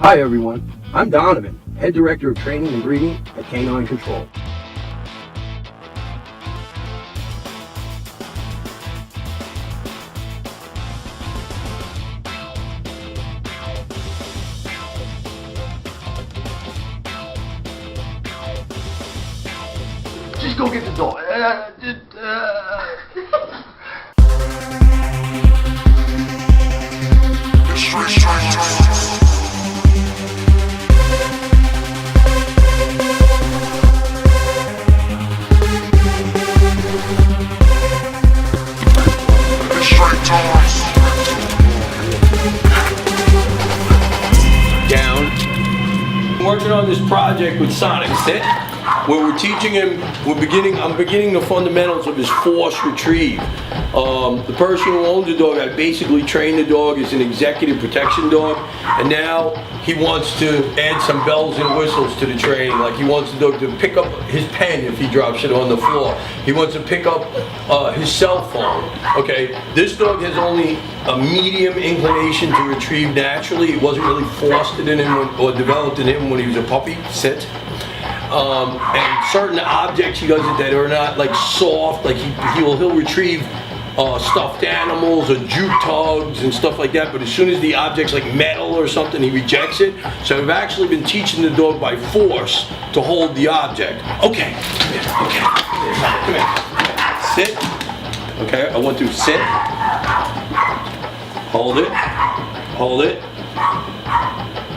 Hi everyone, I'm Donovan, Head Director of Training and Breeding at Canine Control. Just go get the dog. Down. I'm working on this project with Sonic Sit, where we're teaching him, I'm beginning the fundamentals of his force retrieve. The person who owns the dog, I basically trained the dog as an executive protection dog, and now he wants to add some bells and whistles to the training. Like he wants the dog to pick up his pen if he drops it on the floor. He wants to pick up his cell phone. Okay, this dog has only a medium inclination to retrieve naturally. It wasn't really fostered in him or developed in him when he was a puppy. Sit. And certain objects he does it that are not like soft, like he'll retrieve stuffed animals or jute tugs and stuff like that, but as soon as the object's like metal or something, he rejects it. So I've actually been teaching the dog by force to hold the object. Okay, come here, okay, come here. Sit. Okay, I want to sit. Hold it. Hold it.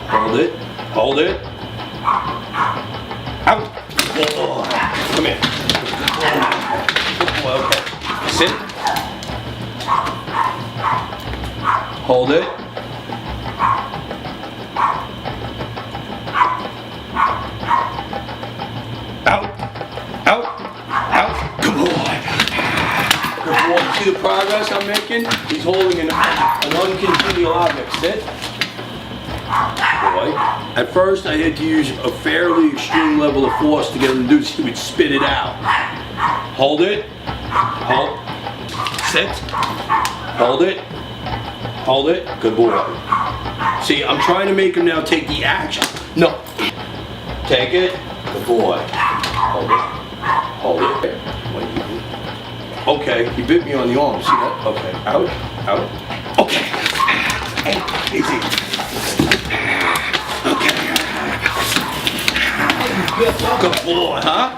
Hold it. Hold it. Out. Oh, come here. Okay. Sit. Hold it. Out. Out. Out. Good boy. Good boy. See the progress I'm making? He's holding an uncongenial object. Sit. Boy. At first I had to use a fairly extreme level of force to get him to do this. He would spit it out. Hold it. Hold. Sit. Hold it. Hold it. Good boy. See, I'm trying to make him now take the action. No. Take it. Good boy. Hold it. Hold it. Okay, he bit me on the arm. See that? Okay. Out. Out. Okay. Easy. Okay. Good boy, huh?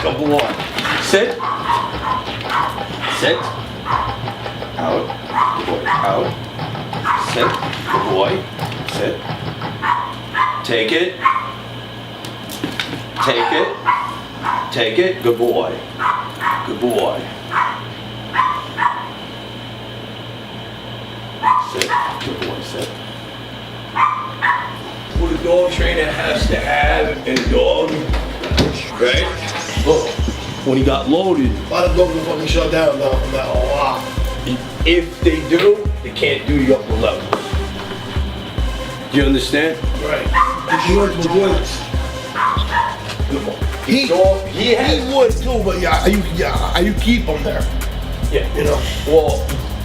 Good boy. Sit. Sit. Out. Good boy. Out. Sit. Good boy. Sit. Take it. Take it. Take it. Good boy. Good boy. Sit. Good boy. Sit. What a dog trainer has to have in a dog, right? Look, when he got loaded. Why the dog will fucking shut down though? I'm like, oh wow. If they do, they can't do the upper levels. Do you understand? Right. He learns with avoidance. He would too, but you keep him there. Yeah. You know. Well,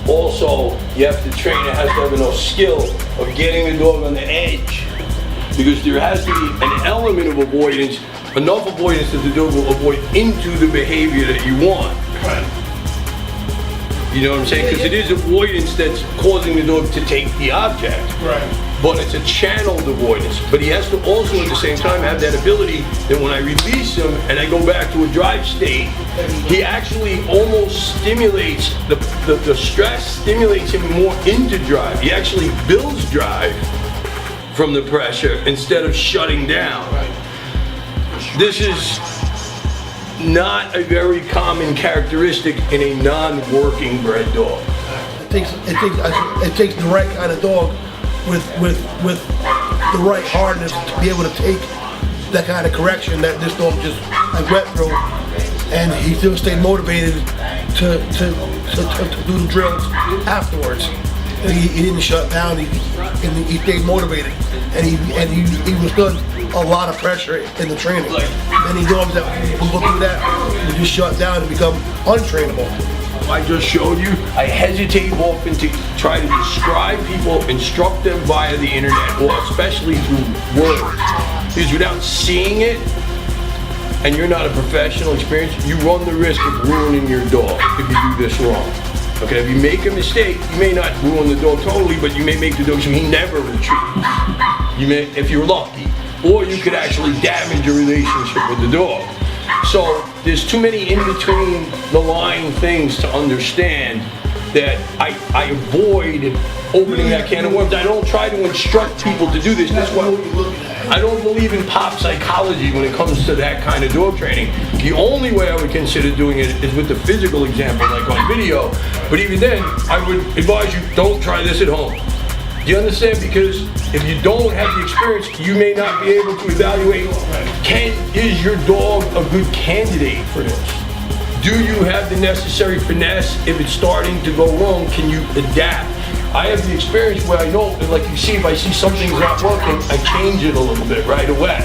also you have to train. It has to have enough skill of getting the dog on the edge, because there has to be an element of avoidance, enough avoidance that the dog will avoid into the behavior that you want. Right. You know what I'm saying? Because it is avoidance that's causing the dog to take the object. Right. But it's a channeled avoidance. But he has to also at the same time have that ability that when I release him and I go back to a drive state, he actually almost stimulates, the stress stimulates him more into drive. He actually builds drive from the pressure instead of shutting down. Right. This is not a very common characteristic in a non-working bred dog. It takes the right kind of dog with the right hardness to be able to take that kind of correction that this dog just went through, and he still stayed motivated to do the drills afterwards. And he didn't shut down. He stayed motivated, and he withstood a lot of pressure in the training. Many dogs that will go through that will just shut down and become untrainable. I just showed you, I hesitate often to try to describe people, instruct them via the internet, or especially through words. Because without seeing it, and you're not a professional experience, you run the risk of ruining your dog if you do this wrong. Okay, if you make a mistake, you may not ruin the dog totally, but you may make the dog so he never retrieves. You may, if you're lucky, or you could actually damage your relationship with the dog. So there's too many in between the line things to understand that I avoid opening that can of worms. I don't try to instruct people to do this. That's why I don't believe in pop psychology when it comes to that kind of dog training. The only way I would consider doing it is with the physical example, like on video. But even then, I would advise you, don't try this at home. Do you understand? Because if you don't have the experience, you may not be able to evaluate, is your dog a good candidate for this? Do you have the necessary finesse if it's starting to go wrong? Can you adapt? I have the experience where I know, like you see, if I see something's not working, I change it a little bit right away.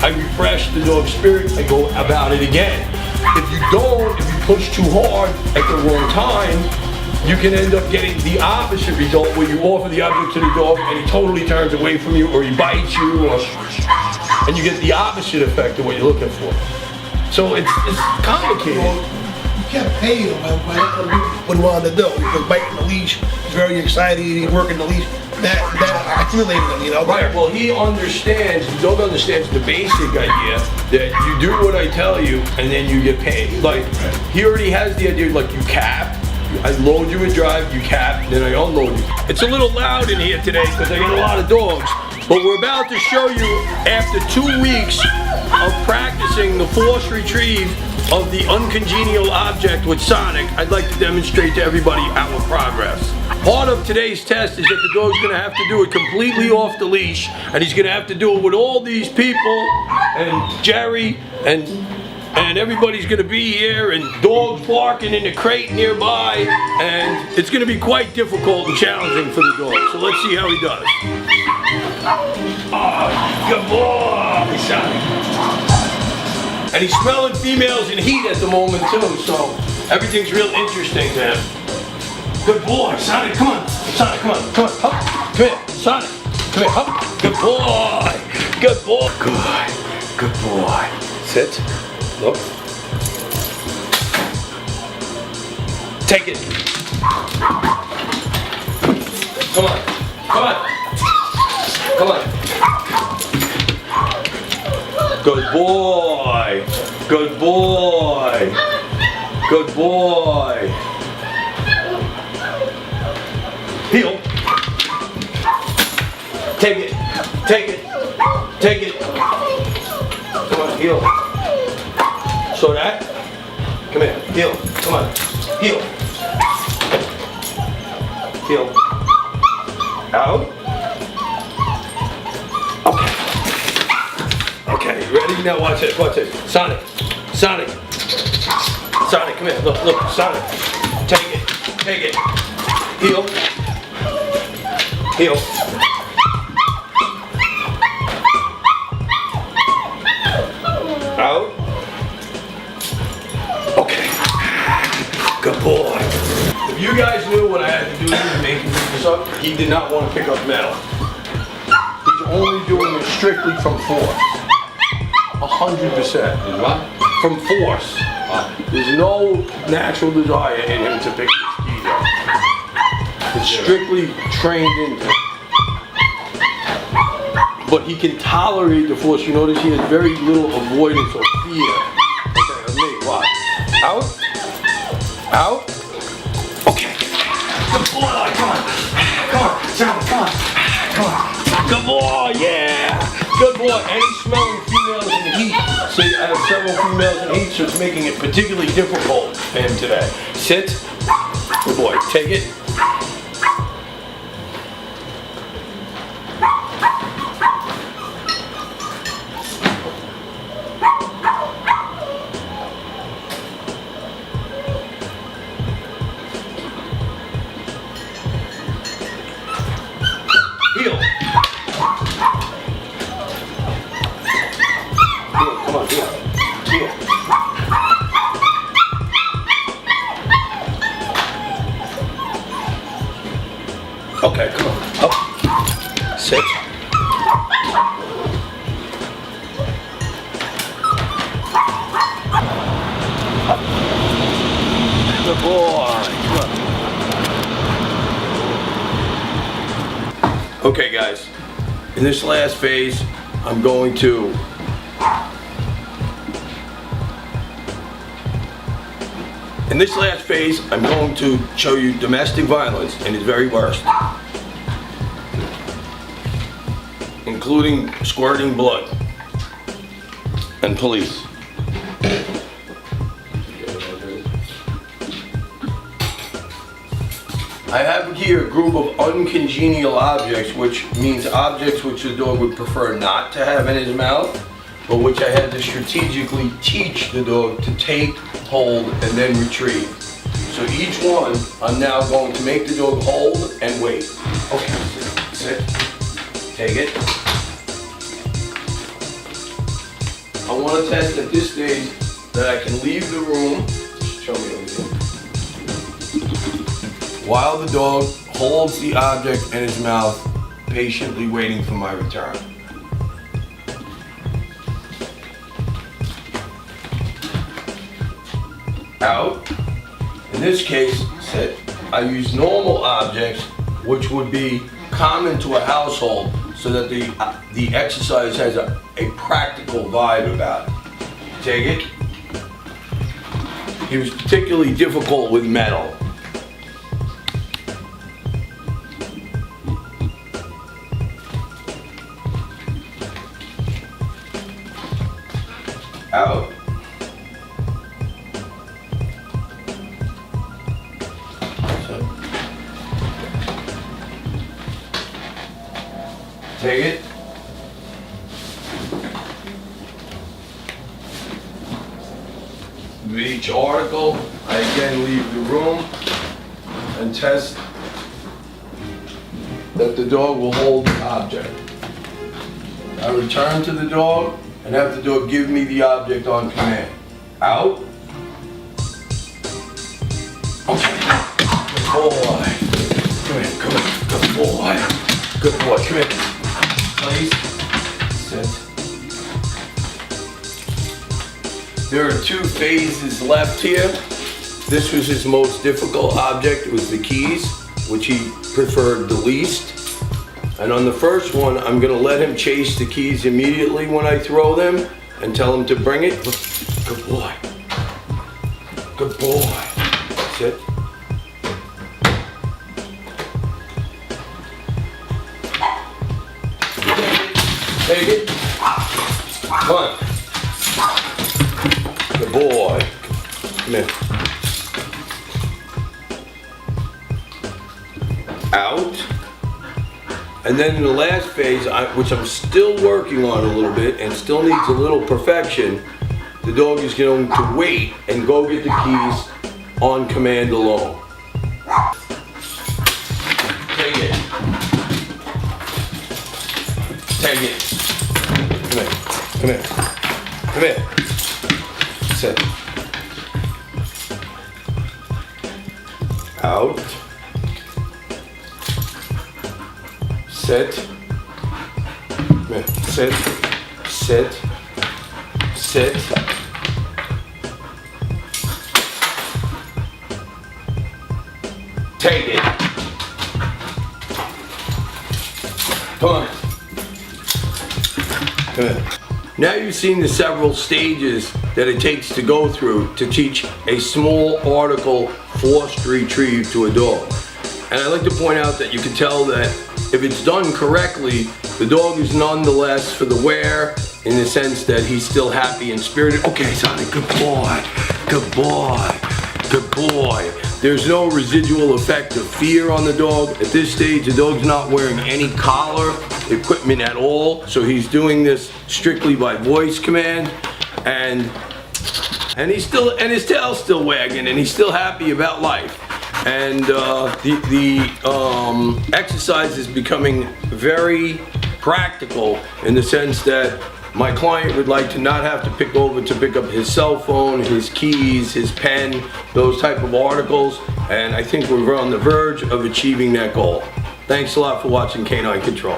I refresh the dog's spirit, I go about it again. If you don't, if you push too hard at the wrong time, you can end up getting the opposite result where you offer the object to the dog and he totally turns away from you, or he bites you, and you get the opposite effect of what you're looking for. So it's complicated. You can't pay him what he wanted to do. He was biting the leash, he's very excited, he's working the leash. That accumulated him, you know? Right, well he understands, the dog understands the basic idea that you do what I tell you and then you get paid. Like, he already has the idea, like you cap, I load you and drive, you cap, then I unload you. It's a little loud in here today because I got a lot of dogs. But we're about to show you, after 2 weeks of practicing the force retrieve of the uncongenial object with Sonic, I'd like to demonstrate to everybody our progress. Part of today's test is that the dog's gonna have to do it completely off the leash, and he's gonna have to do it with all these people, and Jerry, and everybody's gonna be here, and dogs barking in the crate nearby, and it's gonna be quite difficult and challenging for the dog. So let's see how he does. Oh, good boy, Sonic. And he's smelling females in heat at the moment too, so everything's real interesting to him. Good boy, Sonic, come on. Sonic, come on, come on, hop. Come here, Sonic, come here, hop. Good boy, good boy. Good boy. Sit, look. Take it. Come on, come on. Come on. Good boy. Good boy. Good boy. Heel. Take it. Take it. Take it. Come on, heel. So that. Come here. Heel. Come on. Heel. Heel. Out. Okay, ready? Now watch this, watch this. Sonic, Sonic, Sonic, come here, look, look, Sonic. Take it, heel, heel. Out. Okay, good boy. If you guys knew what I had to do to make him pick this up, he did not want to pick up metal. He's only doing it strictly from force. 100%. What? From force. There's no natural desire in him to pick the skis up. It's strictly trained into. But he can tolerate the force. You notice he has very little avoidance or fear. Okay, let me watch. Out. Out. Okay. Good boy. Come on. Come on. Sound. Come on. Come on. Good boy. Yeah. Good boy. And he's smelling females in the heat. See, I have several females in heat, so it's making it particularly difficult for him today. Sit. Good boy. Take it. Heel. Heel, come on, heel. Heel. Okay, come on. Up. Sit. Good boy. Come on. Okay, guys. In this last phase, I'm going to show you domestic violence in its very worst, including squirting blood and police. I have here a group of uncongenial objects, which means objects which the dog would prefer not to have in his mouth, but which I had to strategically teach the dog to take, hold, and then retrieve. So each one, I'm now going to make the dog hold and wait. Okay, sit, take it. I want to test at this stage that I can leave the room. Show me over here. While the dog holds the object in his mouth, patiently waiting for my return. Out. In this case, sit. I use normal objects which would be common to a household so that the exercise has a practical vibe about it. Take it. He was particularly difficult with metal. Out. Take it. With each article, I again leave the room and test that the dog will hold the object. I return to the dog and have the dog give me the object on command. Out. Okay. Good boy. Come here, come here. Good boy. Good boy, come here. Place. Sit. There are 2 phases left here. This was his most difficult object. It was the keys, which he preferred the least. And on the first one, I'm gonna let him chase the keys immediately when I throw them and tell him to bring it. Good boy. Good boy. Sit. Take it. Come on. Good boy. Come here. Out. And then in the last phase, which I'm still working on a little bit and still needs a little perfection, the dog is going to wait and go get the keys on command alone. Take it. Take it. Come here. Come here. Come here. Sit. Out. Sit. Come here. Sit. Sit. Sit. Take it. Come on. Come here. Now you've seen the several stages that it takes to go through to teach a small article forced retrieve to a dog. And I'd like to point out that you can tell that if it's done correctly, the dog is nonetheless for the wear in the sense that he's still happy and spirited. Okay, Sonny, good boy, good boy, good boy. There's no residual effect of fear on the dog. At this stage, the dog's not wearing any collar equipment at all, so he's doing this strictly by voice command, and his tail's still wagging, and he's still happy about life. And the exercise is becoming very practical in the sense that my client would like to not have to pick up his cell phone, his keys, his pen, those type of articles, and I think we're on the verge of achieving that goal. Thanks a lot for watching Canine Control.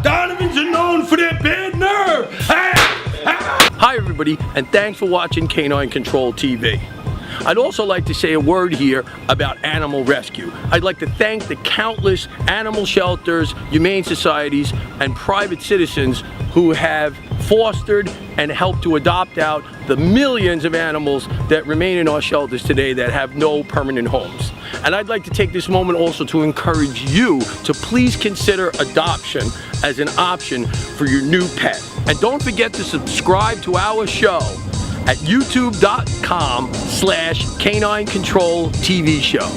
Donovan's are known for their bad nerve. Hi everybody, and thanks for watching Canine Control TV. I'd also like to say a word here about animal rescue. I'd like to thank the countless animal shelters, humane societies, and private citizens who have fostered and helped to adopt out the millions of animals that remain in our shelters today that have no permanent homes. And I'd like to take this moment also to encourage you to please consider adoption as an option for your new pet. And don't forget to subscribe to our show at youtube.com/Canine Control TV show.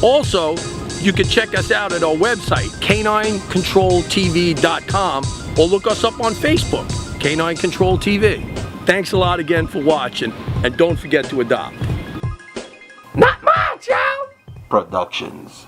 Also, you can check us out at our website, caninecontroltv.com, or look us up on Facebook, Canine Control TV. Thanks a lot again for watching, and don't forget to adopt. Not much, Productions.